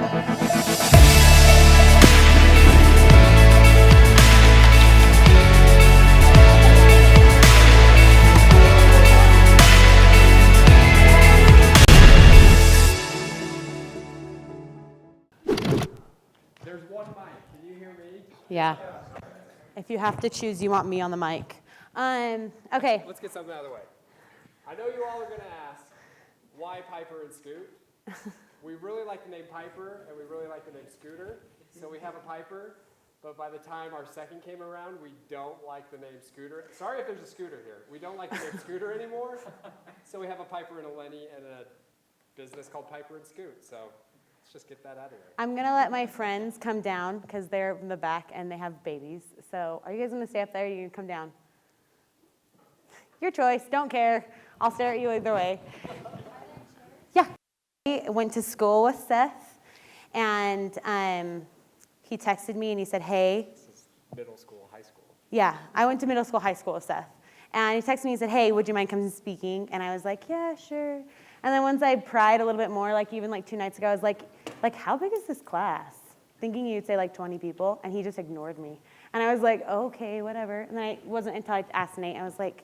There's one mic. Can you hear me? Yeah. If you have to choose, you want me on the mic. Okay. Let's get something out of the way. I know you all are going to ask, why Piper and Scoot? We really like the name Piper, and we really like the name Scooter. So we have a Piper, but by the time our second came around, we don't like the name Scooter. Sorry if there's a Scooter here. We don't like the name Scooter anymore. So we have a Piper and a Lenny and a business called Piper and Scoot. So let's just get that out of there. I'm going to let my friends come down because they're in the back and they have babies. So are you guys going to stay up there or are you going to come down? Your choice. Don't care. I'll stare at you either way. Yeah. I went to school with Seth, and he texted me and he said, hey. This is middle school, high school. Yeah, I went to middle school, high school with Seth. And he texted me and said, hey, would you mind coming speaking? And I was like, yeah, sure. And then once I pried a little bit more, like even like 2 nights ago, I was like, how big is this class? Thinking you'd say like 20 people, and he just ignored me. And I was like, okay, whatever. And then it wasn't until I asked Nate, I was like,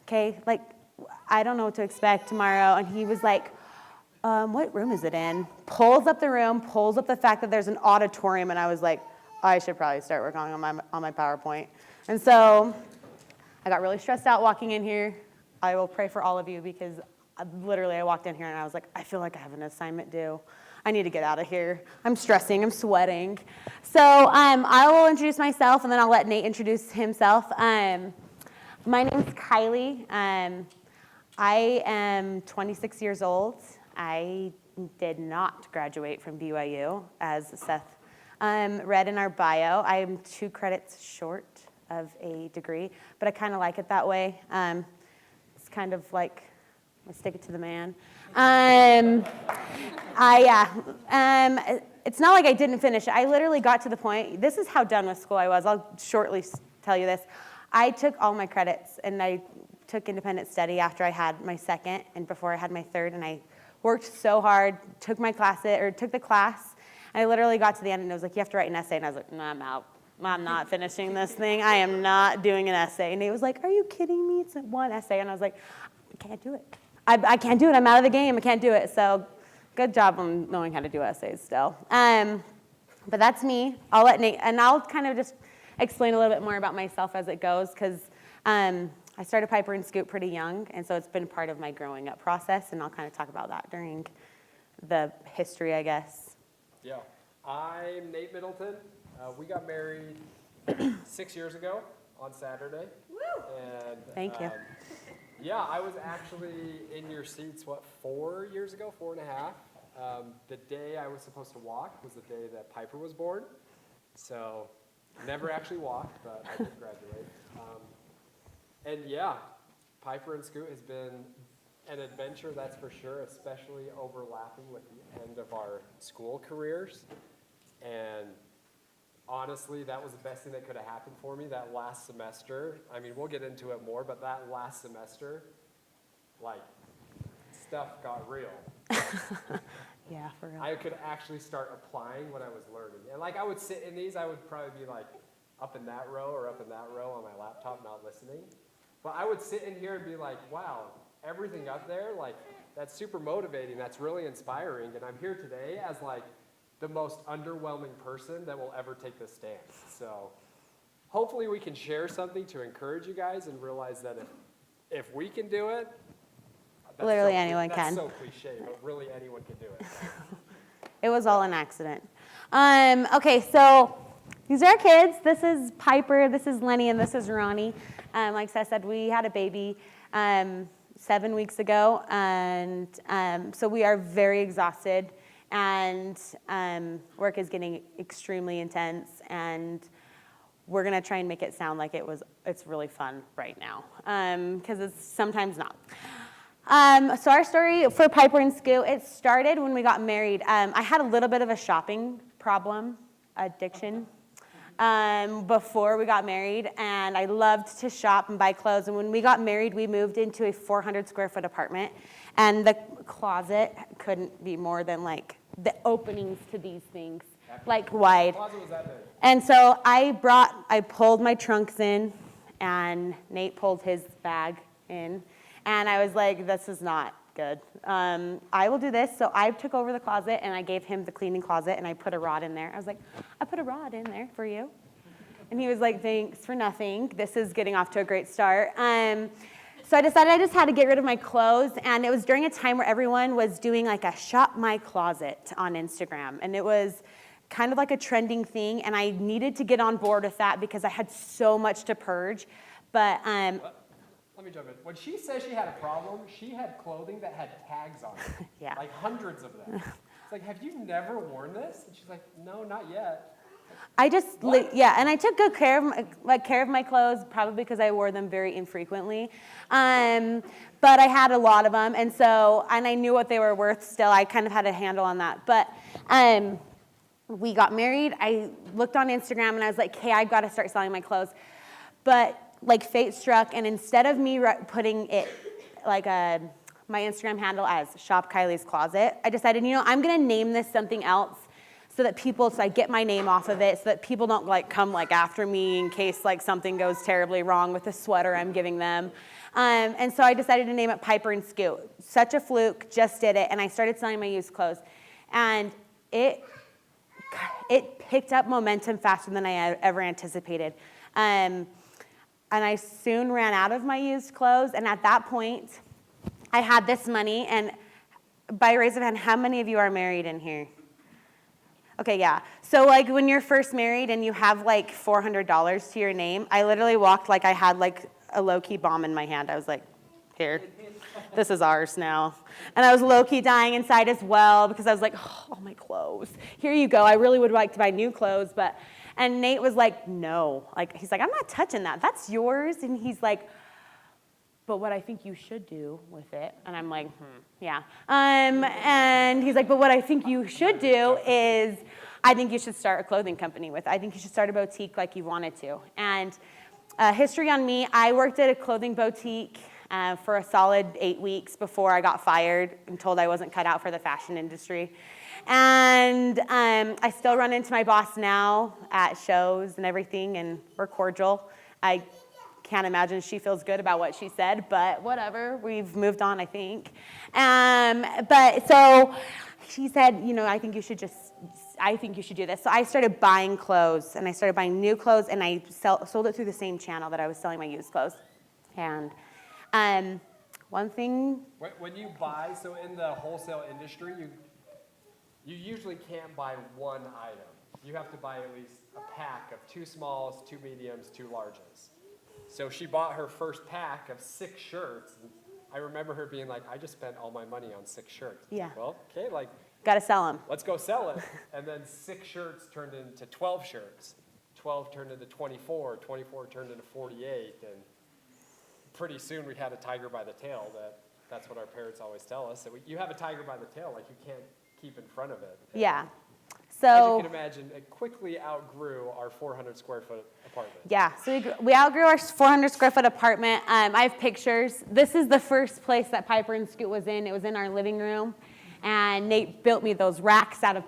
okay, like, I don't know what to expect tomorrow. And he was like, what room is it in? Pulls up the room, pulls up the fact that there's an auditorium, and I was like, I should probably start working on my PowerPoint. And so I got really stressed out walking in here. I will pray for all of you because literally I walked in here and I was like, I feel like I have an assignment due. I need to get out of here. I'm stressing, I'm sweating. So I will introduce myself and then I'll let Nate introduce himself. My name's Kylee. I am 26 years old. I did not graduate from BYU, as Seth read in our bio. I am 2 credits short of a degree, but I kind of like it that way. It's kind of like, I stick it to the man. It's not like I didn't finish. I literally got to the point, this is how done with school I was. I'll shortly tell you this. I took all my credits, and I took independent study after I had my second and before I had my third, and I worked so hard, took the class, and I literally got to the end, and it was like, you have to write an essay, and I was like, no, I'm out. I'm not finishing this thing. I am not doing an essay. And he was like, are you kidding me? It's one essay. And I was like, I can't do it. I can't do it. I'm out of the game. I can't do it. So good job on knowing how to do essays still. But that's me. I'll let Nate, and I'll kind of just explain a little bit more about myself as it goes, because I started Piper and Scoot pretty young, and so it's been part of my growing up process, and I'll kind of talk about that during the history, I guess. Yeah. I'm Nate Middleton. We got married 6 years ago on Saturday. Woo! And, Thank you. Yeah, I was actually in your seats, 4 years ago, 4.5. The day I was supposed to walk was the day that Piper was born. So never actually walked, but I did graduate. And yeah, Piper and Scoot has been an adventure, that's for sure, especially overlapping with the end of our school careers. And honestly, that was the best thing that could have happened for me that last semester. I mean, we'll get into it more, but that last semester, like, stuff got real. Yeah, for real. I could actually start applying what I was learning. And like, I would sit in these, I would probably be like up in that row or up in that row on my laptop, not listening. But I would sit in here and be like, wow, everything up there, like, that's super motivating, that's really inspiring, and I'm here today as like the most underwhelming person that will ever take this stand. So hopefully we can share something to encourage you guys and realize that if we can do it, literally anyone can. That's so cliche, but really anyone can do it. It was all an accident. Okay, so these are our kids. This is Piper, this is Lenny, and this is Ronnie. Like Seth said, we had a baby 7 weeks ago, and so we are very exhausted, and work is getting extremely intense, and we're gonna try and make it sound like it's really fun right now, because it's sometimes not. So our story for Piper and Scoot, it started when we got married. I had a little bit of a shopping problem, addiction, before we got married, and I loved to shop and buy clothes. And when we got married, we moved into a 400 square foot apartment, and the closet couldn't be more than like the openings to these things, like wide. The closet was that big. And so I pulled my trunks in, and Nate pulled his bag in, and I was like, this is not good. I will do this. So I took over the closet, and I gave him the cleaning closet, and I put a rod in there. I was like, I put a rod in there for you. And he was like, thanks for nothing. This is getting off to a great start. So I decided I just had to get rid of my clothes, and it was during a time where everyone was doing like a shop my closet on Instagram, and it was kind of like a trending thing, and I needed to get on board with that because I had so much to purge. But Let me jump in. When she says she had a problem, she had clothing that had tags on it. Yeah. Like hundreds of them. It's like, have you never worn this? And she's like, no, not yet. I just, and I took good care of my clothes, probably because I wore them very infrequently. But I had a lot of them, and I knew what they were worth still. I kind of had a handle on that. But we got married. I looked on Instagram, and I was like, hey, I've got to start selling my clothes. But like fate struck, and instead of me putting it like my Instagram handle as Shop Kylie's Closet, I decided, I'm going to name this something else, so I get my name off of it, so that people don't like come like after me in case like something goes terribly wrong with the sweater I'm giving them. And so I decided to name it Piper and Scoot. Such a fluke, just did it, and I started selling my used clothes. And it picked up momentum faster than I had ever anticipated. And I soon ran out of my used clothes, and at that point, I had this money, and by raise of hand, how many of you are married in here? Okay, yeah. So like when you're first married and you have like $400 to your name, I literally walked like I had like a low-key bomb in my hand. I was like, here, this is ours now. And I was low-key dying inside as well because I was like, oh, my clothes. Here you go. I really would like to buy new clothes, and Nate was like, no. He's like, I'm not touching that. That's yours. And he's like, but what I think you should do with it, and I'm like, yeah. And he's like, but what I think you should do is, I think you should start a clothing company with it. I think you should start a boutique like you wanted to. And history on me, I worked at a clothing boutique for a solid 8 weeks before I got fired and told I wasn't cut out for the fashion industry. And I still run into my boss now at shows and everything, and we're cordial. I can't imagine she feels good about what she said, but whatever. We've moved on, I think. But so she said, I think you should do this. So I started buying clothes, and I started buying new clothes, and I sold it through the same channel that I was selling my used clothes. And one thing. When you buy, so in the wholesale industry, you usually can't buy one item. You have to buy at least a pack of 2 smalls, 2 mediums, 2 larges. So she bought her first pack of 6 shirts. And I remember her being like, I just spent all my money on 6 shirts. Yeah. Well, okay, got to sell them. Let's go sell it. And then 6 shirts turned into 12 shirts. 12 turned into 24. 24 turned into 48. And pretty soon we had a tiger by the tail. That's what our parents always tell us. That you have a tiger by the tail, like you can't keep in front of it. Yeah. As So you can imagine, it quickly outgrew our 400 square foot apartment. yeah, so we outgrew our 400 square foot apartment. I have pictures. This is the first place that Piper and Scoot was in. It was in our living room, and Nate built me those racks out of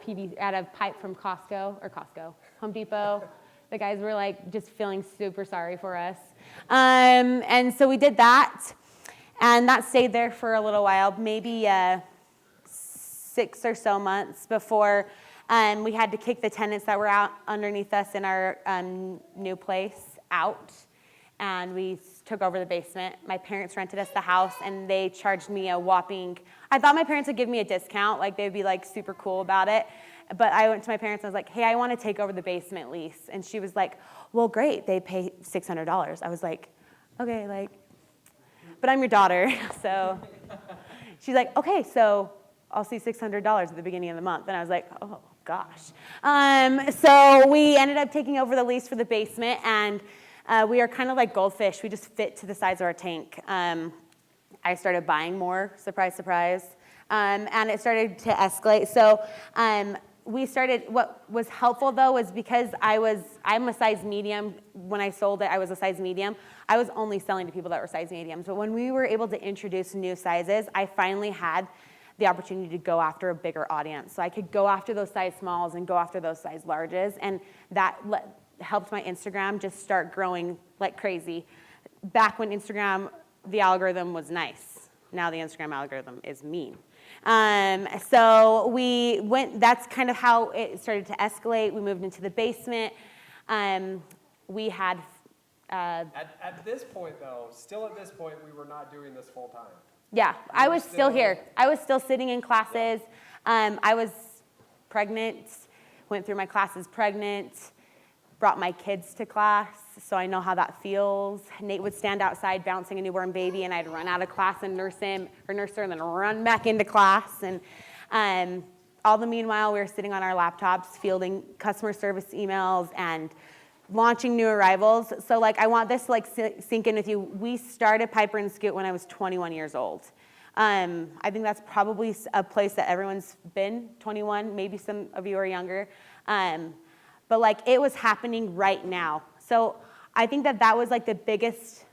pipe from Home Depot. The guys were like just feeling super sorry for us, and so we did that, and that stayed there for a little while, maybe 6 or so months before. We had to kick the tenants that were out underneath us in our new place out, and we took over the basement. My parents rented us the house, and they charged me a whopping, I thought my parents would give me a discount, like they'd be like super cool about it, but I went to my parents and I was like, hey, I want to take over the basement lease, and she was like, well, great, they pay $600. I was like, okay, but I'm your daughter, so she's like, okay, so I'll see $600 at the beginning of the month, and I was like, oh, gosh. So we ended up taking over the lease for the basement, and we are kind of like goldfish. We just fit to the size of our tank. I started buying more, surprise, surprise, and it started to escalate. So what was helpful, though, was because I'm a size medium. When I sold it, I was a size medium. I was only selling to people that were size mediums. But when we were able to introduce new sizes, I finally had the opportunity to go after a bigger audience. So I could go after those size smalls and go after those size larges, and that helped my Instagram just start growing like crazy. Back when Instagram, the algorithm was nice. Now the Instagram algorithm is mean. So that's kind of how it started to escalate. We moved into the basement. We had... At this point, though, still at this point, we were not doing this full time. Yeah, I was still here. I was still sitting in classes. I was pregnant, went through my classes pregnant, brought my kids to class, so I know how that feels. Nate would stand outside bouncing a newborn baby, and I'd run out of class and nurse him, or nurse her, and then run back into class. And all the meanwhile, we were sitting on our laptops, fielding customer service emails and launching new arrivals. So like, I want this to like sink in with you. We started Piper & Scoot when I was 21 years old. I think that's probably a place that everyone's been, 21, maybe some of you are younger. But like, it was happening right now. So I think that was like the biggest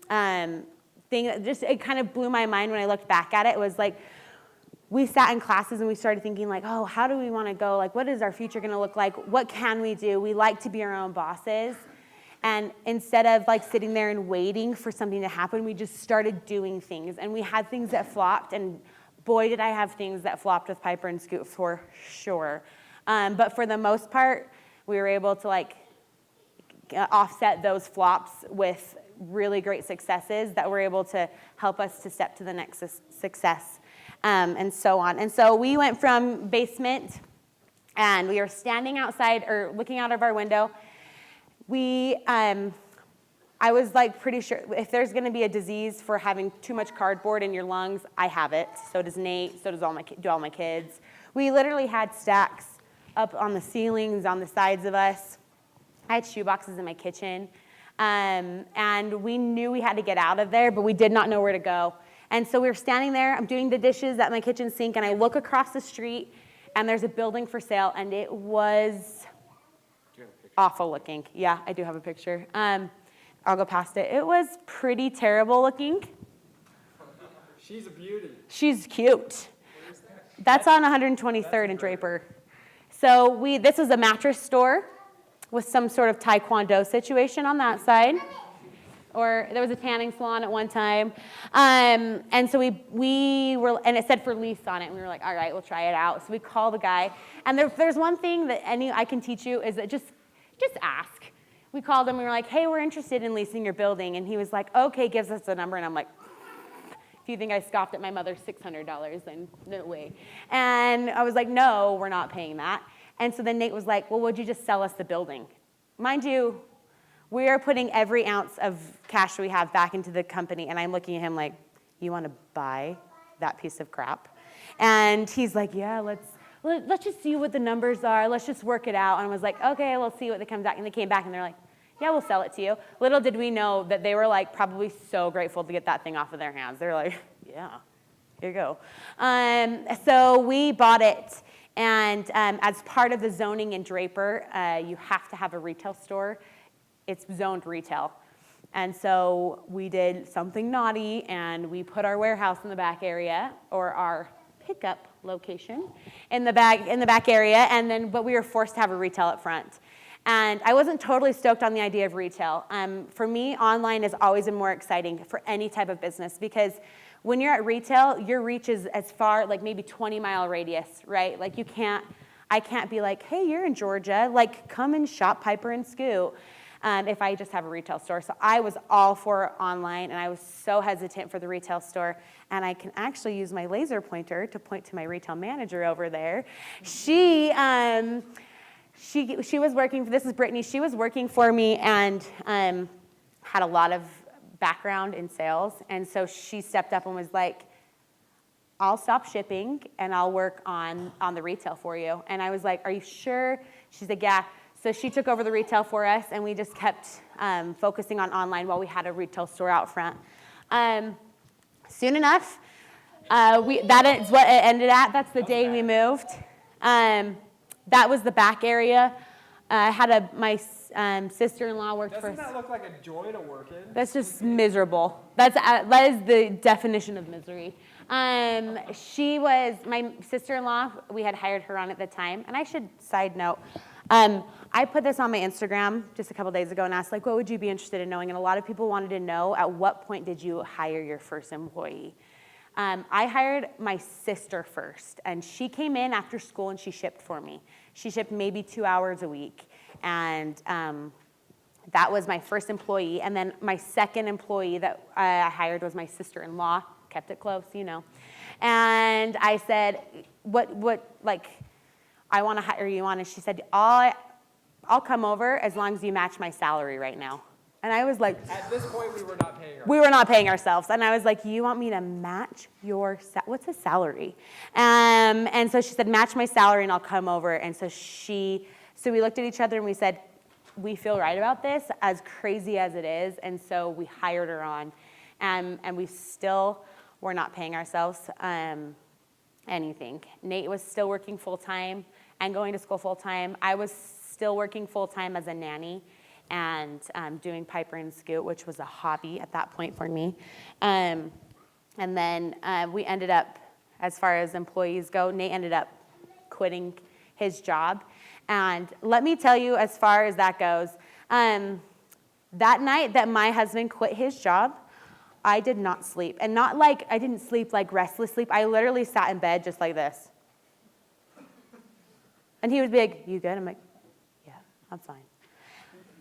thing that just, it kind of blew my mind when I looked back at it. It was like, we sat in classes and we started thinking like, oh, how do we want to go? Like, what is our future going to look like? What can we do? We like to be our own bosses. And instead of like sitting there and waiting for something to happen, we just started doing things. And we had things that flopped, and boy, did I have things that flopped with Piper & Scoot for sure. But for the most part, we were able to like offset those flops with really great successes that were able to help us to step to the next success. And so on. And so we went from basement, and we were standing outside or looking out of our window. I was like pretty sure if there's going to be a disease for having too much cardboard in your lungs, I have it. So does Nate. So does all my kids. We literally had stacks up on the ceilings, on the sides of us. I had shoe boxes in my kitchen, and we knew we had to get out of there, but we did not know where to go. And so we were standing there, I'm doing the dishes at my kitchen sink, and I look across the street, and there's a building for sale, and it was awful looking. Yeah, I do have a picture. I'll go past it. It was pretty terrible looking. She's a beauty. She's cute. That's on 123rd and Draper. So this was a mattress store with some sort of taekwondo situation on that side. Or there was a tanning salon at one time. And so we were, and it said for lease on it, and we were like, all right, we'll try it out. So we call the guy, and there's one thing that I can teach you is that just ask. We called him, we were like, hey, we're interested in leasing your building. And he was like, okay, gives us the number, and I'm like, if you think I scoffed at my mother's $600, then no way. And I was like, no, we're not paying that. And so then Nate was like, well, would you just sell us the building? Mind you, we are putting every ounce of cash we have back into the company, and I'm looking at him like, you want to buy that piece of crap? And he's like, yeah, let's just see what the numbers are. Let's just work it out. And I was like, okay, we'll see what they come back. And they came back, and they're like, yeah, we'll sell it to you. Little did we know that they were like probably so grateful to get that thing off of their hands. They're like, yeah, here you go. So we bought it. And as part of the zoning in Draper, you have to have a retail store. It's zoned retail. And so we did something naughty, and we put our warehouse in the back area, or our pickup location in the back area, but we were forced to have a retail up front. And I wasn't totally stoked on the idea of retail. For me, online is always more exciting for any type of business, because when you're at retail, your reach is as far, like maybe 20-mile radius, right? Like I can't be like, hey, you're in Georgia, like come and shop Piper & Scoot. If I just have a retail store. So I was all for online, and I was so hesitant for the retail store. And I can actually use my laser pointer to point to my retail manager over there. She was working, this is Brittany, she was working for me and had a lot of background in sales. And so she stepped up and was like, I'll stop shipping and I'll work on the retail for you. And I was like, are you sure? She's like, yeah. So she took over the retail for us, and we just kept focusing on online while we had a retail store out front. Soon enough, that is what it ended at. That's the day we moved. That was the back area. I had my sister-in-law worked for us. Doesn't that look like a joy to work in? That's just miserable. That is the definition of misery. She was my sister-in-law. We had hired her on at the time. And I should side note, I put this on my Instagram just a couple days ago and asked, like, what would you be interested in knowing? And a lot of people wanted to know, at what point did you hire your first employee? I hired my sister first, and she came in after school and she shipped for me. She shipped maybe 2 hours a week, and that was my first employee. And then my second employee that I hired was my sister-in-law. Kept it close, you know. And I said, like, I want to hire you on. And she said, I'll come over as long as you match my salary right now. And I was like, at this point, we were not paying ourselves. We were not paying ourselves. And I was like, you want me to match your, what's a salary? And so she said, match my salary and I'll come over. And so we looked at each other and we said, we feel right about this, as crazy as it is. And so we hired her on. And we still were not paying ourselves anything. Nate was still working full-time and going to school full-time. I was still working full-time as a nanny and doing Piper and Scoot, which was a hobby at that point for me. And then we ended up, as far as employees go, Nate ended up quitting his job. And let me tell you, as far as that goes, that night that my husband quit his job, I did not sleep. And not like, I didn't sleep like restless sleep. I literally sat in bed just like this. And he would be like, you good? I'm like, yeah, I'm fine.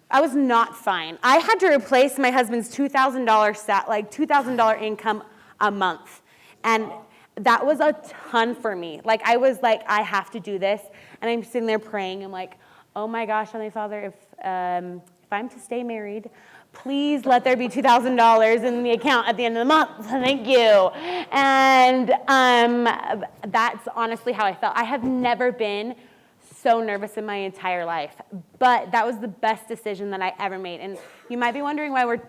I was not fine. I had to replace my husband's $2,000 income a month. And that was a ton for me. Like, I was like, I have to do this. And I'm sitting there praying. I'm like, oh my gosh, Heavenly Father, if I'm to stay married, please let there be $2,000 in the account at the end of the month. Thank you. And that's honestly how I felt. I have never been so nervous in my entire life. But that was the best decision that I ever made. And you might be wondering why we're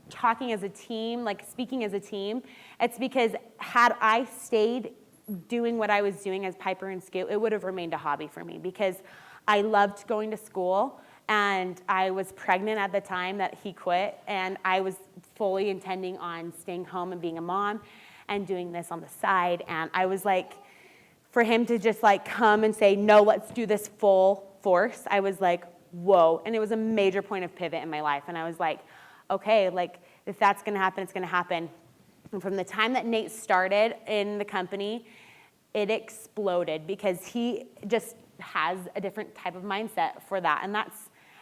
talking as a team, like speaking as a team. It's because had I stayed doing what I was doing as Piper and Scoot, it would have remained a hobby for me because I loved going to school. And I was pregnant at the time that he quit, and I was fully intending on staying home and being a mom and doing this on the side. And I was like, for him to just like come and say, no, let's do this full force, I was like, whoa. And it was a major point of pivot in my life. And I was like, okay, like if that's gonna happen, it's gonna happen. And from the time that Nate started in the company, it exploded because he just has a different type of mindset for that. And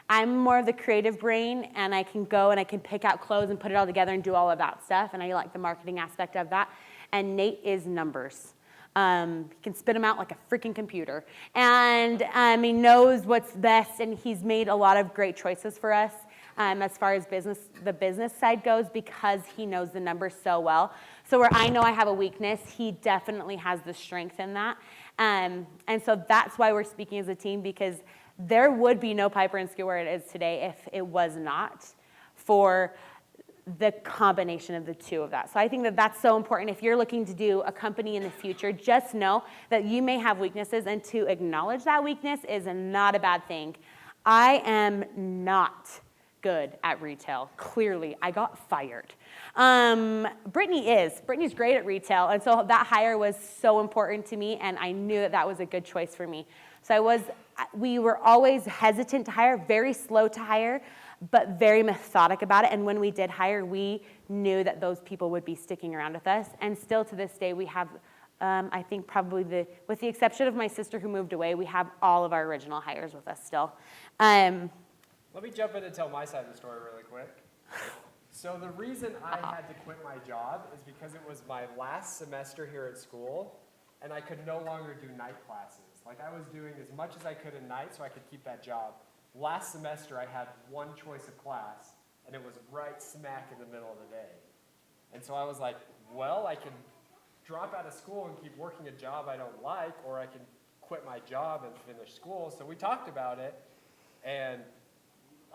I'm more of the creative brain, and I can go and I can pick out clothes and put it all together and do all of that stuff, and I like the marketing aspect of that. And Nate is numbers. He can spit them out like a freaking computer. And he knows what's best, and he's made a lot of great choices for us as far as the business side goes because he knows the numbers so well. So where I know I have a weakness, he definitely has the strength in that. And so that's why we're speaking as a team, because there would be no Piper and Scoot where it is today if it was not for the combination of the two of that. So I think that that's so important. If you're looking to do a company in the future, just know that you may have weaknesses, and to acknowledge that weakness is not a bad thing. I am not good at retail. Clearly, I got fired. Brittany's great at retail, and so that hire was so important to me, and I knew that that was a good choice for me. So we were always hesitant to hire, very slow to hire, but very methodic about it. And when we did hire, we knew that those people would be sticking around with us. And still to this day, we have, I think probably with the exception of my sister who moved away, we have all of our original hires with us still. Let me jump in and tell my side of the story really quick. So the reason I had to quit my job is because it was my last semester here at school, and I could no longer do night classes. Like, I was doing as much as I could at night so I could keep that job. Last semester, I had one choice of class, and it was right smack in the middle of the day. And so I was like, well, I can drop out of school and keep working a job I don't like, or I can quit my job and finish school. So we talked about it, and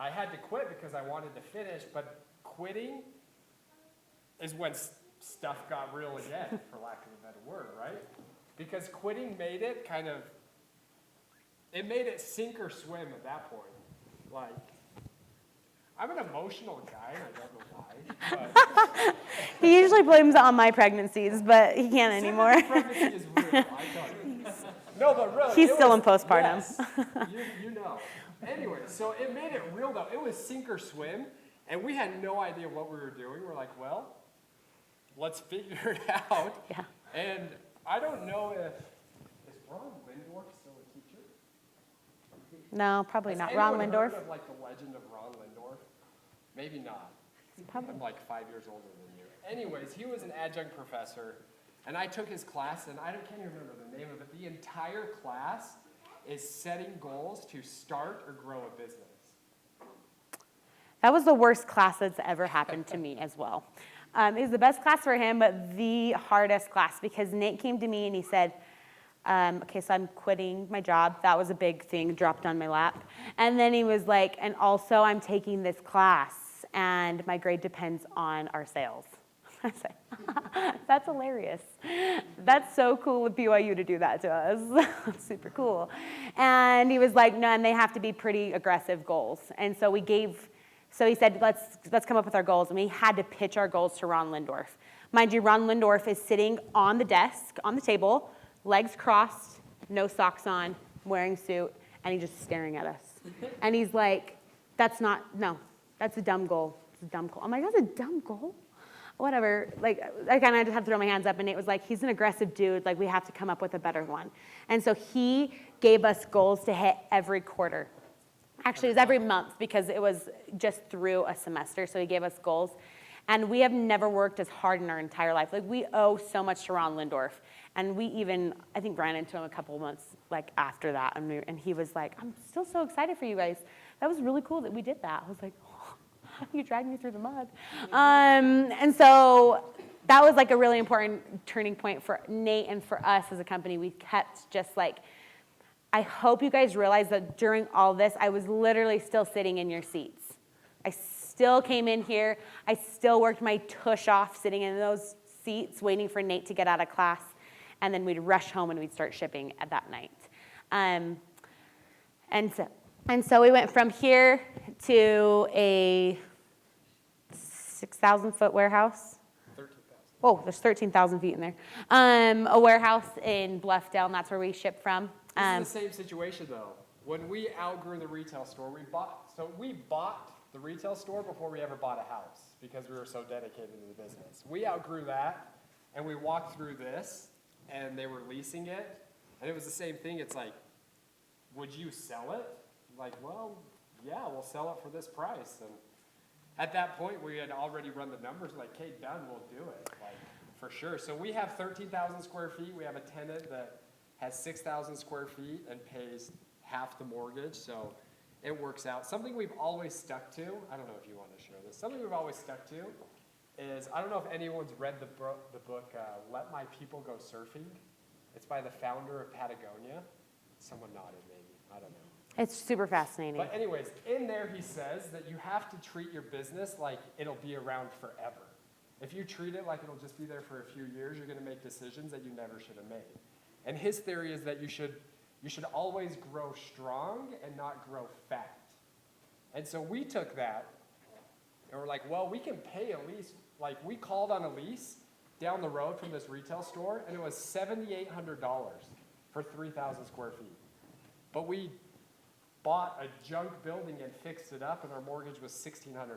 I had to quit because I wanted to finish, but quitting is when stuff got real again, for lack of a better word, right? Because quitting made it it made it sink or swim at that point. Like, I'm an emotional guy, and I don't know why. But He usually blames it on my pregnancies, but he can't anymore. pregnancy is real, I tell you. No, but really. He's it still was- in postpartum. Yes, you know. Anyway, so it made it real, though. It was sink or swim, and we had no idea what we were doing. We're like, well, let's figure it out. Yeah. And I don't know if, is Ron Lindorf still a teacher? No, probably Has not. anyone Ron Lindorf? heard of, like, the legend of Ron Lindorf? Maybe not. Probably. I'm like 5 years older than you. Anyways, he was an adjunct professor, and I took his class, and can't even remember the name of it. The entire class is setting goals to start or grow a business. That was the worst class that's ever happened to me as well. It was the best class for him, but the hardest class because Nate came to me and he said, okay, so I'm quitting my job. That was a big thing, dropped on my lap. And then he was like, and also I'm taking this class and my grade depends on our sales. I said, that's hilarious. That's so cool with BYU to do that to us. That's super cool. And he was like, no, and they have to be pretty aggressive goals. And so he said, let's come up with our goals. And we had to pitch our goals to Ron Lindorf. Mind you, Ron Lindorf is sitting on the desk, on the table, legs crossed, no socks on, wearing a suit, and he's just staring at us. And he's like, that's a dumb goal. It's a dumb goal. I'm like, that's a dumb goal? Whatever, like, I kind of just have to throw my hands up, and Nate was like, he's an aggressive dude, like, we have to come up with a better one. And so he gave us goals to hit every quarter. Actually, it was every month because it was just through a semester, so he gave us goals. And we have never worked as hard in our entire life. Like, we owe so much to Ron Lindorf. And we even, I think, ran into him a couple of months, like, after that, and he was like, I'm still so excited for you guys. That was really cool that we did that. I was like, you dragged me through the mud. And so that was like a really important turning point for Nate and for us as a company. We kept just like, I hope you guys realize that during all this, I was literally still sitting in your seats. I still came in here. I still worked my tush off sitting in those seats waiting for Nate to get out of class. And then we'd rush home and we'd start shipping at that night. And so we went from here to a 6,000-foot warehouse. 13,000. Oh, there's 13,000 feet in there. A warehouse in Bluffdale, and that's where we ship from. This is the same situation, though. When we outgrew the retail store, we bought the retail store before we ever bought a house because we were so dedicated to the business. We outgrew that, and we walked through this, and they were leasing it, and it was the same thing. It's like, would you sell it? Like, well, yeah, we'll sell it for this price. And at that point, we had already run the numbers, like, okay, done, we'll do it, like, for sure. So we have 13,000 square feet. We have a tenant that has 6,000 square feet and pays half the mortgage, so it works out. Something we've always stuck to, I don't know if you want to share this, something we've always stuck to is, I don't know if anyone's read the book, Let My People Go Surfing. It's by the founder of Patagonia. Someone nodded, maybe, I don't know. It's super fascinating. But anyways, in there he says that you have to treat your business like it'll be around forever. If you treat it like it'll just be there for a few years, you're going to make decisions that you never should have made. And his theory is that you should always grow strong and not grow fat. And so we took that and we're like, well, we can pay a lease. Like, we called on a lease down the road from this retail store, and it was $7,800 for 3,000 square feet. But we bought a junk building and fixed it up, and our mortgage was $1,600.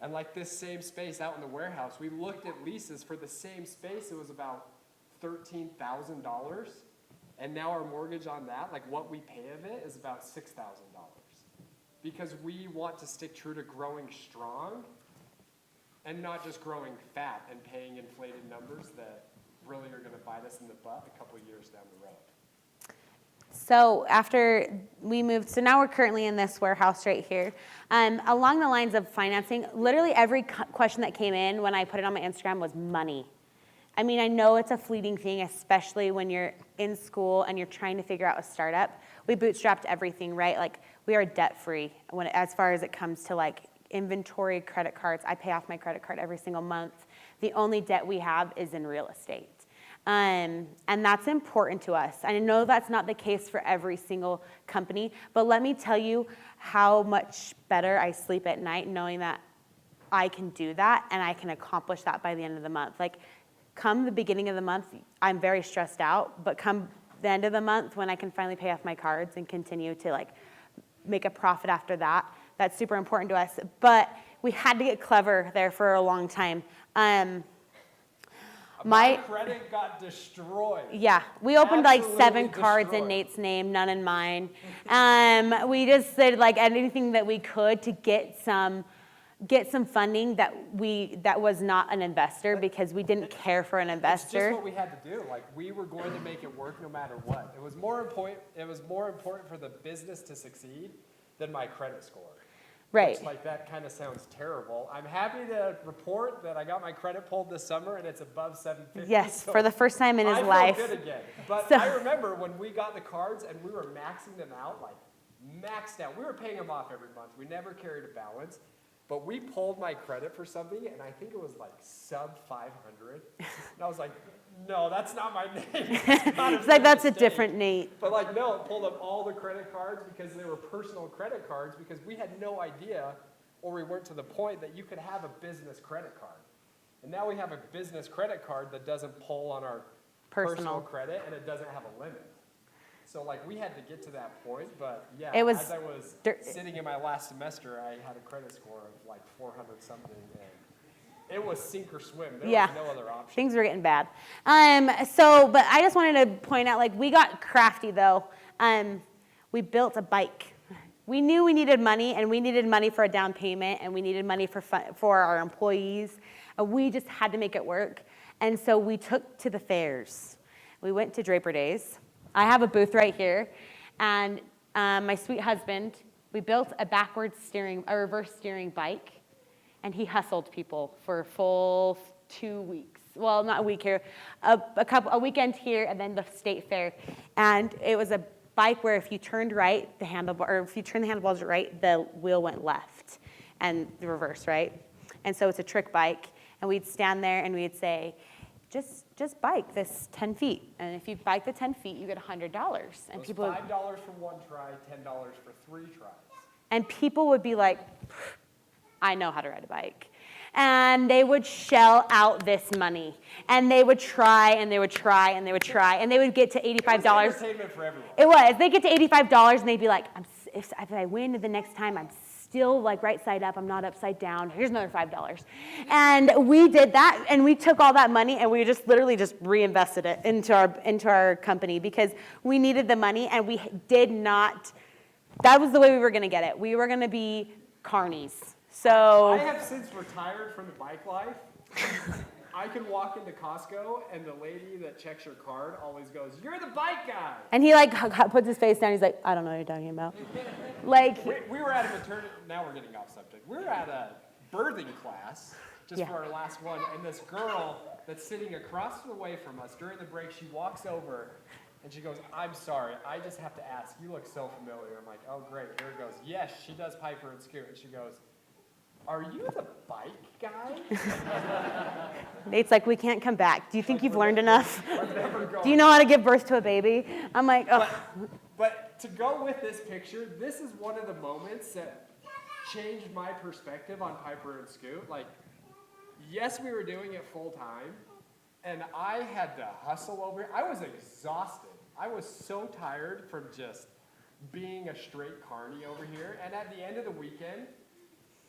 And like this same space out in the warehouse, we looked at leases for the same space. It was about $13,000. And now our mortgage on that, like what we pay of it, is about $6,000. Because we want to stick true to growing strong and not just growing fat and paying inflated numbers that really are going to bite us in the butt a couple years down the road. So after we moved, so now we're currently in this warehouse right here. Along the lines of financing, literally every question that came in when I put it on my Instagram was money. I mean, I know it's a fleeting thing, especially when you're in school and you're trying to figure out a startup. We bootstrapped everything, right? Like, we are debt-free as far as it comes to like inventory, credit cards. I pay off my credit card every single month. The only debt we have is in real estate. And that's important to us. I know that's not the case for every single company, but let me tell you how much better I sleep at night knowing that I can do that and I can accomplish that by the end of the month. Like, come the beginning of the month, I'm very stressed out, but come the end of the month when I can finally pay off my cards and continue to like make a profit after that, that's super important to us. But we had to get clever there for a long time. My credit got destroyed. Yeah, we opened like Absolutely 7 cards in destroyed. Nate's name, none in mine. We just did like anything that we could to get some funding that was not an investor because we didn't care for an It's investor. just what we had to do. Like, we were going to make it work no matter what. It was more important for the business to succeed than my credit score. Right. Which, like, that kind of sounds terrible. I'm happy to report that I got my credit pulled this summer and it's above 750. Yes, so for the first time in his I life. feel good again. But So- I remember when we got the cards and we were maxing them out, like maxed out. We were paying them off every month. We never carried a balance. But we pulled my credit for something, and I think it was like sub 500. And I was like, no, that's not my name. It's like, that's a different Nate. But like, no, it pulled up all the credit cards because they were personal credit cards because we had no idea, or we weren't to the point that you could have a business credit card. And now we have a business credit card that doesn't pull on our personal credit, and it doesn't have a limit. So like, we had to get to that point, but yeah, It was as I was sitting in my last semester, I had a credit score of like 400 something, and it was sink or swim. There was no other option. Things were getting bad. But I just wanted to point out, like, we got crafty though. We built a bike. We knew we needed money, and we needed money for a down payment, and we needed money for our employees. We just had to make it work. And so we took to the fairs. We went to Draper Days. I have a booth right here, and my sweet husband, we built a reverse steering bike, and he hustled people for a full 2 weeks. Well, not a week here, a weekend here, and then the state fair. And it was a bike where if you turned right, if you turned the handlebars right, the wheel went left, and the reverse, right? And so it's a trick bike, and we'd stand there and we'd say, just bike this 10 feet. And if you bike the 10 feet, you get $100. And people $5 for one try, $10 for 3 tries. And people would be like, I know how to ride a bike. And they would shell out this money. And they would try, and they would try, and they would try, and they would get to $85. It was entertainment for everyone. It was. They get to $85, and they'd be like, if I win the next time, I'm still like right side up, I'm not upside down. Here's another $5. And we did that, and we took all that money and we just literally just reinvested it into our company because we needed the money, and we did not, that was the way we were gonna get it. We were gonna be carnies. So I have since retired from the bike life. I can walk into Costco and the lady that checks your card always goes, "You're the bike guy." And he like puts his face down. He's like, I don't know what you're talking about. Like we were at a maternity. Now we're getting off subject. We were at a birthing class just for our last one, and this girl that's sitting across the way from us during the break, she walks over and she goes, "I'm sorry, I just have to ask. You look so familiar." I'm like, "Oh great, here it goes." Yes, she does Piper and Scoot, and she goes, "Are you the bike guy?" Nate's like, we can't come back. Do you think you've learned enough? Do you know how to give birth to a baby? I'm like, oh. But to go with this picture, this is one of the moments that changed my perspective on Piper and Scoot. Like, yes, we were doing it full time, and I had to hustle over it. I was exhausted. I was so tired from just being a straight carny over here. And at the end of the weekend,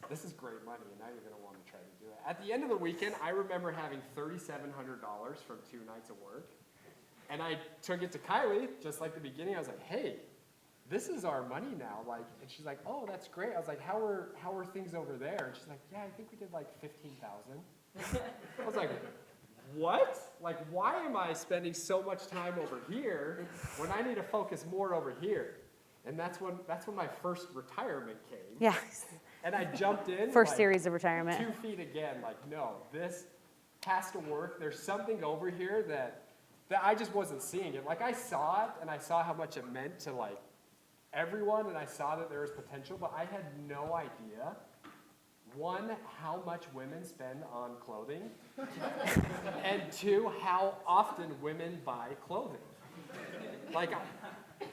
this is great money, and now you're going to want to try to do it. At the end of the weekend, I remember having $3,700 from 2 nights of work. And I took it to Kylee, just like the beginning. I was like, "Hey, this is our money now." Like, and she's like, "Oh, that's great." I was like, how are things over there? And she's like, "Yeah, I think we did like 15,000." I was like, "What? Like, why am I spending so much time over here when I need to focus more over here?" And that's when my first retirement came. Yeah. And I jumped in. First series of retirement. 2 feet again. Like, no, this has to work. There's something over here that I just wasn't seeing it. Like, I saw it, and I saw how much it meant to, like, everyone, and I saw that there was potential, but I had no idea one, how much women spend on clothing, and two, how often women buy clothing. Like,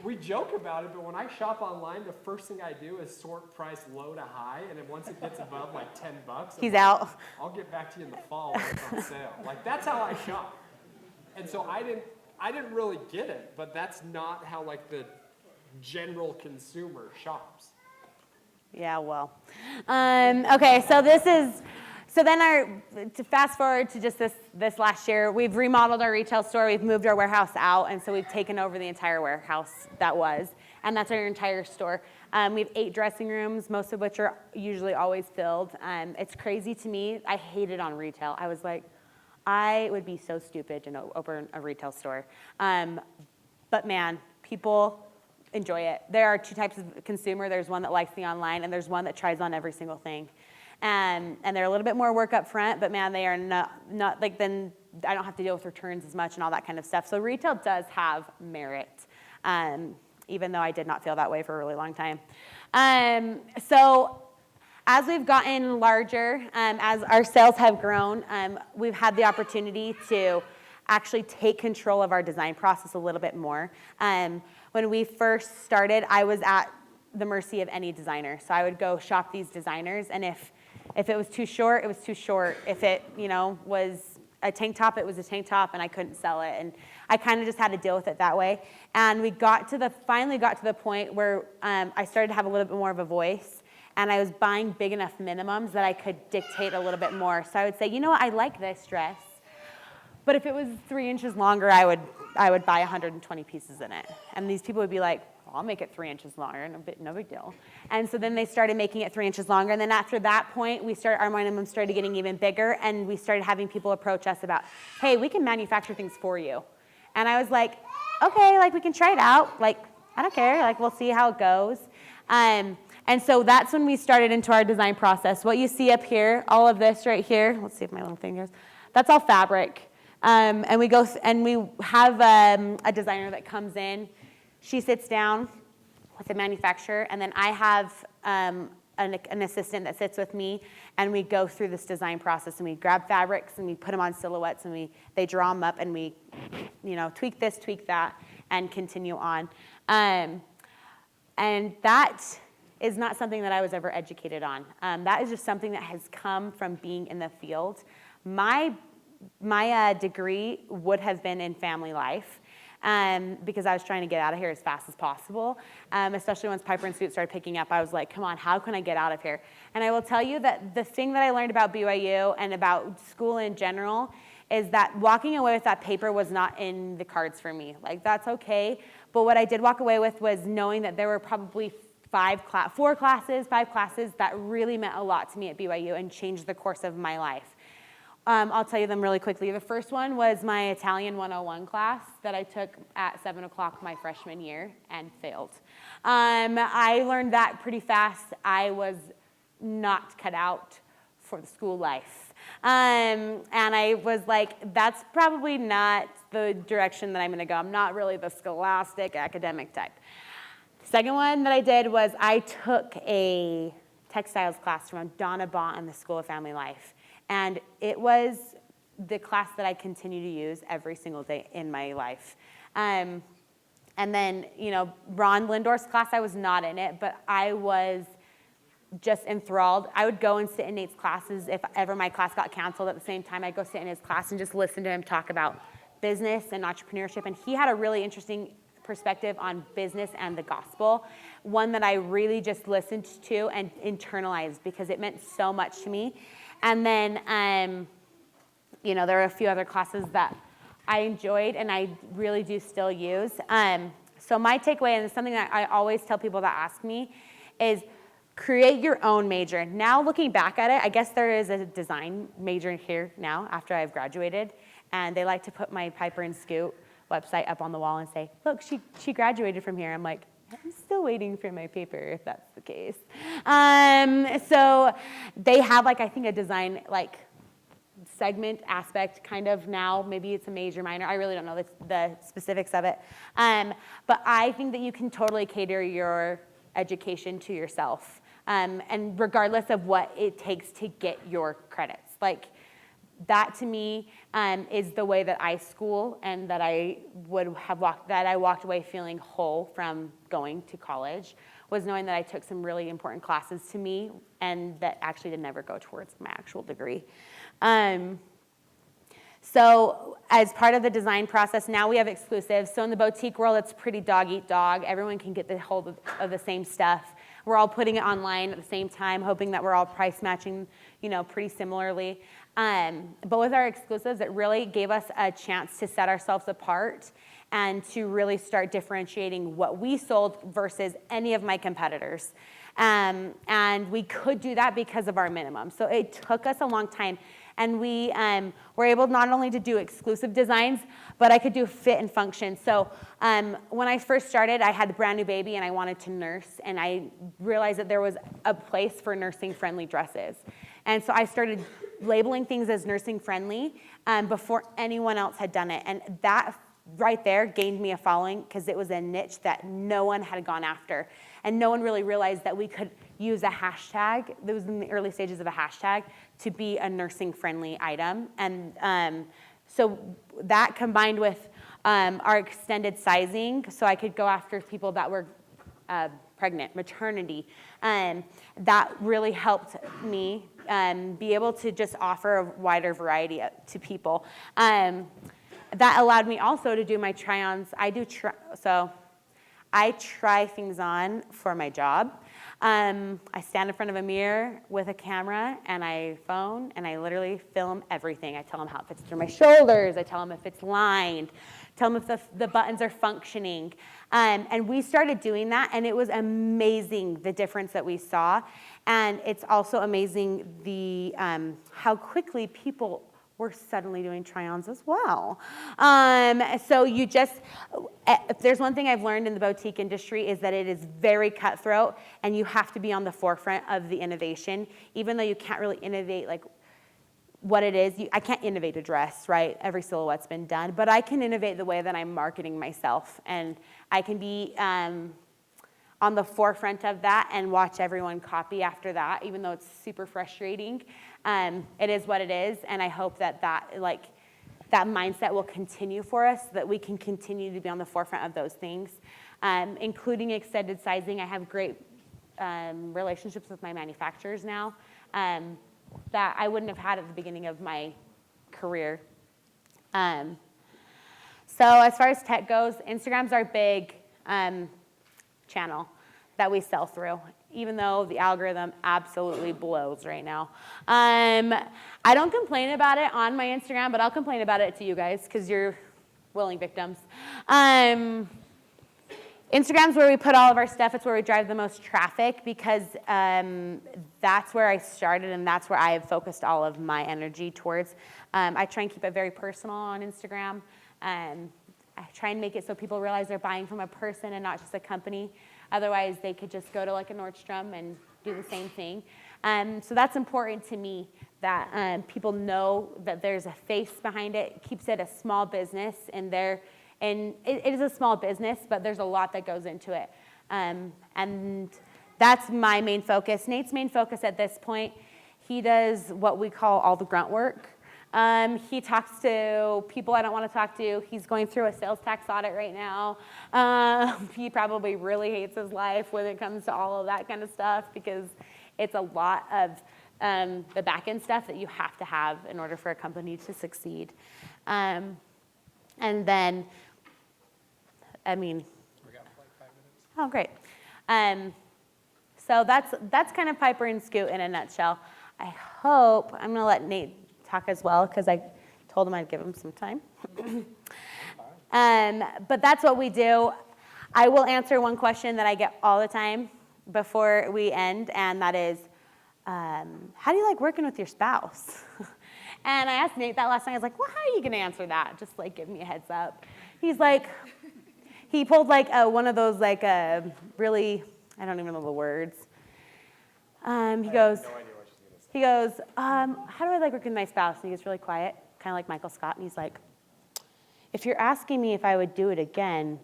we joke about it, but when I shop online, the first thing I do is sort price low to high, and then once it gets above like $10, He's out. I'll get back to you in the fall when it's on sale. Like, that's how I shop. And so I didn't really get it, but that's not how like the general consumer shops. Yeah, well. Okay, so to fast forward to just this last year, we've remodeled our retail store, we've moved our warehouse out, and so we've taken over the entire warehouse and that's our entire store. We have 8 dressing rooms, most of which are usually always filled. It's crazy to me. I hated on retail. I was like, I would be so stupid to open a retail store. But man, people enjoy it. There are 2 types of consumer. There's one that likes the online, and there's one that tries on every single thing. And they're a little bit more work up front, but man, they are not like, then I don't have to deal with returns as much and all that kind of stuff. So retail does have merit, even though I did not feel that way for a really long time. So as we've gotten larger, as our sales have grown, we've had the opportunity to actually take control of our design process a little bit more. When we first started, I was at the mercy of any designer. So I would go shop these designers, and if it was too short, it was too short. If it, was a tank top, it was a tank top, and I couldn't sell it. And I kind of just had to deal with it that way. And we finally got to the point where I started to have a little bit more of a voice, and I was buying big enough minimums that I could dictate a little bit more. So I would say, you know what, I like this dress, but if it was 3 inches longer, I would buy 120 pieces in it. And these people would be like, well, I'll make it 3 inches longer, no big deal. And so then they started making it 3 inches longer. And then after that point, our minimum started getting even bigger, and we started having people approach us about, hey, we can manufacture things for you. And I was like, okay, like we can try it out. Like, I don't care, like we'll see how it goes. And so that's when we started into our design process. What you see up here, all of this right here, let's see if my little fingers, that's all fabric. And we have a designer that comes in. She sits down with the manufacturer, and then I have an assistant that sits with me, and we go through this design process, and we grab fabrics, and we put them on silhouettes, and they draw them up, and we, tweak this, tweak that, and continue on. And that is not something that I was ever educated on. That is just something that has come from being in the field. My degree would have been in family life. Because I was trying to get out of here as fast as possible, especially once Piper & Scoot started picking up. I was like, come on, how can I get out of here? And I will tell you that the thing that I learned about BYU and about school in general is that walking away with that paper was not in the cards for me. Like, that's okay. But what I did walk away with was knowing that there were probably 5 classes that really meant a lot to me at BYU and changed the course of my life. I'll tell you them really quickly. The first one was my Italian 101 class that I took at 7 o'clock my freshman year and failed. I learned that pretty fast. I was not cut out for the school life. And I was like, that's probably not the direction that I'm going to go. I'm not really the scholastic academic type. The second one that I did was I took a textiles class from Donna Bont in the School of Family Life. And it was the class that I continue to use every single day in my life. And then, Ron Lindorf's class, I was not in it, but I was just enthralled. I would go and sit in Nate's classes. If ever my class got canceled at the same time, I'd go sit in his class and just listen to him talk about business and entrepreneurship. And he had a really interesting perspective on business and the gospel, one that I really just listened to and internalized because it meant so much to me. And then, there are a few other classes that I enjoyed and I really do still use. So my takeaway, and it's something that I always tell people that ask me, is create your own major. Now looking back at it, I guess there is a design major here now after I've graduated, and they like to put my Piper & Scoot website up on the wall and say, look, she graduated from here. I'm like, I'm still waiting for my paper, if that's the case. So they have, I think a design, segment aspect kind of now. Maybe it's a major, minor. I really don't know the specifics of it. But I think that you can totally cater your education to yourself. and regardless of what it takes to get your credits. Like, that to me is the way that I school, and that I walked away feeling whole from going to college, was knowing that I took some really important classes to me and that actually did never go towards my actual degree. So as part of the design process, now we have exclusives. So in the boutique world, it's pretty dog eat dog. Everyone can get the hold of the same stuff. We're all putting it online at the same time, hoping that we're all price matching, pretty similarly. But with our exclusives, it really gave us a chance to set ourselves apart and to really start differentiating what we sold versus any of my competitors. And we could do that because of our minimum. So it took us a long time. And we were able not only to do exclusive designs, but I could do fit and function. So when I first started, I had a brand new baby and I wanted to nurse. And I realized that there was a place for nursing-friendly dresses. And so I started labeling things as nursing-friendly before anyone else had done it. And that right there gained me a following because it was a niche that no one had gone after. And no one really realized that we could use a hashtag, that was in the early stages of a hashtag, to be a nursing-friendly item. And so that combined with our extended sizing, so I could go after people that were pregnant, maternity, that really helped me be able to just offer a wider variety to people. That allowed me also to do my try-ons. I try things on for my job. I stand in front of a mirror with a camera and I phone and I literally film everything. I tell them how it fits through my shoulders. I tell them if it's lined. Tell them if the buttons are functioning. And we started doing that, and it was amazing the difference that we saw. And it's also amazing the how quickly people were suddenly doing try-ons as well. So if there's one thing I've learned in the boutique industry is that it is very cutthroat, and you have to be on the forefront of the innovation, even though you can't really innovate like what it is. I can't innovate a dress, right? Every silhouette's been done, but I can innovate the way that I'm marketing myself, and I can be on the forefront of that and watch everyone copy after that, even though it's super frustrating. It is what it is, and I hope that mindset will continue for us, that we can continue to be on the forefront of those things, including extended sizing. I have great relationships with my manufacturers now that I wouldn't have had at the beginning of my career. So as far as tech goes, Instagram's our big channel that we sell through, even though the algorithm absolutely blows right now. I don't complain about it on my Instagram, but I'll complain about it to you guys because you're willing victims. Instagram's where we put all of our stuff. It's where we drive the most traffic because that's where I started and that's where I have focused all of my energy towards. I try and keep it very personal on Instagram. I try and make it so people realize they're buying from a person and not just a company. Otherwise, they could just go to like a Nordstrom and do the same thing. So that's important to me, that people know that there's a face behind it. It keeps it a small business, and it is a small business, but there's a lot that goes into it. And that's my main focus. Nate's main focus at this point, he does what we call all the grunt work. He talks to people I don't want to talk to. He's going through a sales tax audit right now. He probably really hates his life when it comes to all of that kind of stuff because it's a lot of the back-end stuff that you have to have in order for a company to succeed. And then, we got like 5 minutes. Oh, great. So that's kind of Piper and Scoot in a nutshell. I'm going to let Nate talk as well because I told him I'd give him some time. But that's what we do. I will answer one question that I get all the time before we end, and that is, how do you like working with your spouse? And I asked Nate that last night. I was like, well, how are you going to answer that? Just like give me a heads up. He's like, he pulled like one of those like really, I don't even know the words. He goes, how do I like working with my spouse? And he gets really quiet, kind of like Michael Scott. And he's like, if you're asking me if I would do it again,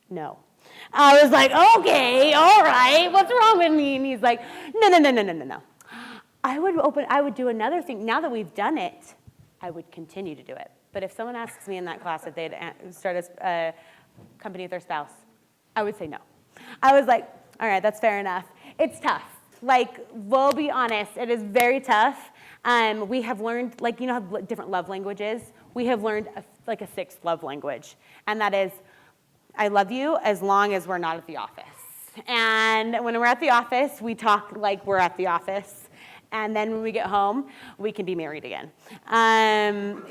no. I was like, okay, all right, what's wrong with me? And he's like, no. I would do another thing. Now that we've done it, I would continue to do it. But if someone asks me in that class if they'd start a company with their spouse, I would say no. I was like, all right, that's fair enough. It's tough. Like, we'll be honest, it is very tough. We have learned, like, you know how different love languages? We have learned like a sixth love language, and that is, I love you as long as we're not at the office. And when we're at the office, we talk like we're at the office. And then when we get home, we can be married again.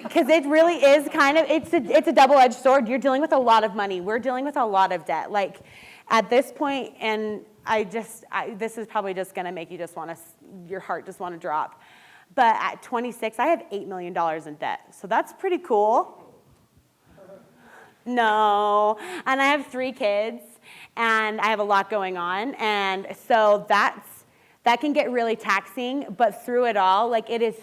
Because it really is kind of, it's a double-edged sword. You're dealing with a lot of money. We're dealing with a lot of debt. Like, at this point, and this is probably just going to make you your heart just want to drop. But at 26, I have $8 million in debt. So that's pretty cool. No. And I have 3 kids, and I have a lot going on. And so that can get really taxing, but through it all, like, it is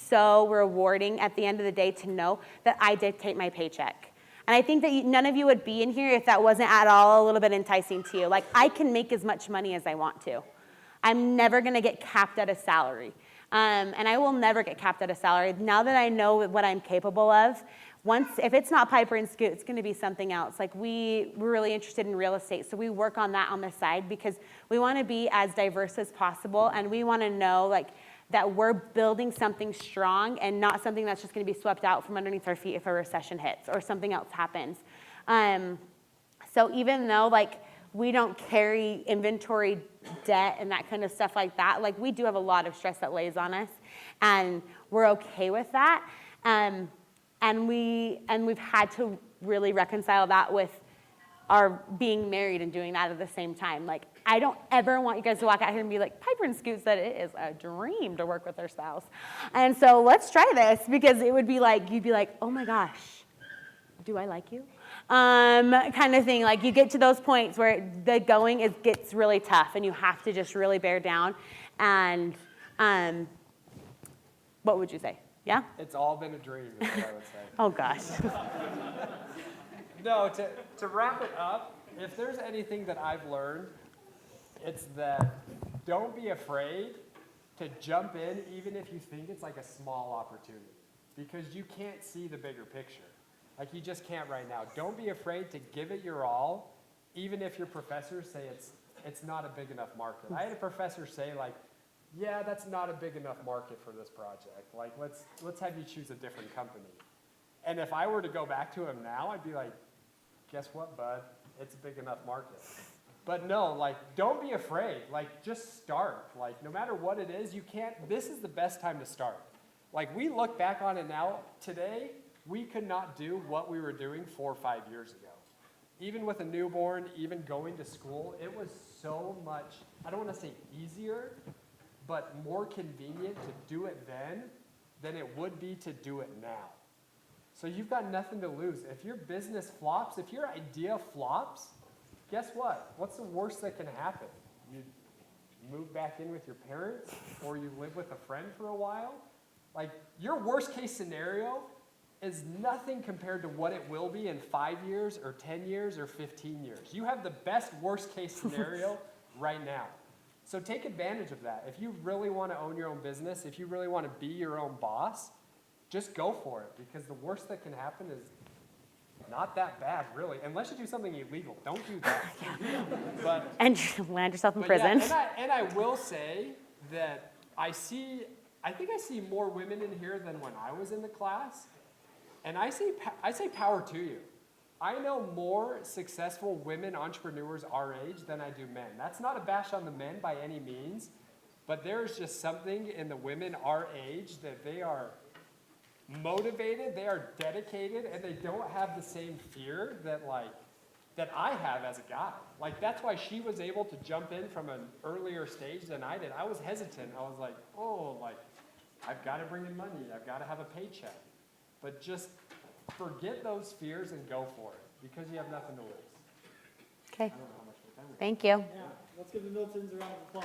so rewarding at the end of the day to know that I dictate my paycheck. And I think that none of you would be in here if that wasn't at all a little bit enticing to you. Like, I can make as much money as I want to. I'm never going to get capped at a salary. And I will never get capped at a salary. Now that I know what I'm capable of, if it's not Piper and Scoot, it's going to be something else. Like, we're really interested in real estate, so we work on that on the side because we want to be as diverse as possible, and we want to know, like, that we're building something strong and not something that's just going to be swept out from underneath our feet if a recession hits or something else happens. So even though, like, we don't carry inventory debt and that kind of stuff like that, like, we do have a lot of stress that lays on us, and we're okay with that. And we've had to really reconcile that with our being married and doing that at the same time. Like, I don't ever want you guys to walk out here and be like, Piper and Scoot said it is a dream to work with their spouse. And so let's try this, because it would be like, you'd be like, oh my gosh, do I like you? Kind of thing. Like, you get to those points where the going gets really tough and you have to just really bear down. And what would you say? Yeah? It's all been a dream, is what I would say. Oh, gosh. No, to wrap it up, if there's anything that I've learned, it's that don't be afraid to jump in, even if you think it's like a small opportunity, because you can't see the bigger picture. Like, you just can't right now. Don't be afraid to give it your all, even if your professors say it's not a big enough market. I had a professor say, like, yeah, that's not a big enough market for this project. Like, let's have you choose a different company. And if I were to go back to him now, I'd be like, guess what, bud? It's a big enough market. But no, like, don't be afraid. Like, just start. Like, no matter what it is, this is the best time to start. Like, we look back on it now, today, we could not do what we were doing 4 or 5 years ago. Even with a newborn, even going to school, it was so much, I don't want to say easier, but more convenient to do it then than it would be to do it now. So you've got nothing to lose. If your business flops, if your idea flops, guess what? What's the worst that can happen? You move back in with your parents, or you live with a friend for a while? Like, your worst case scenario is nothing compared to what it will be in 5 years or 10 years or 15 years. You have the best worst case scenario right now. So take advantage of that. If you really want to own your own business, if you really want to be your own boss, just go for it, because the worst that can happen is not that bad, really, unless you do something illegal. Don't do that. And land yourself in prison. Yeah, and I will say that I think I see more women in here than when I was in the class, and I say power to you. I know more successful women entrepreneurs our age than I do men. That's not a bash on the men by any means, but there's just something in the women our age that they are motivated, they are dedicated, and they don't have the same fear that I have as a guy. Like, that's why she was able to jump in from an earlier stage than I did. I was hesitant. I was like, I've got to bring in money. I've got to have a paycheck. But just forget those fears and go for it, because you have nothing to lose. Okay. I don't know how much time we have. Thank you. Yeah, let's give the Middletons a round of applause.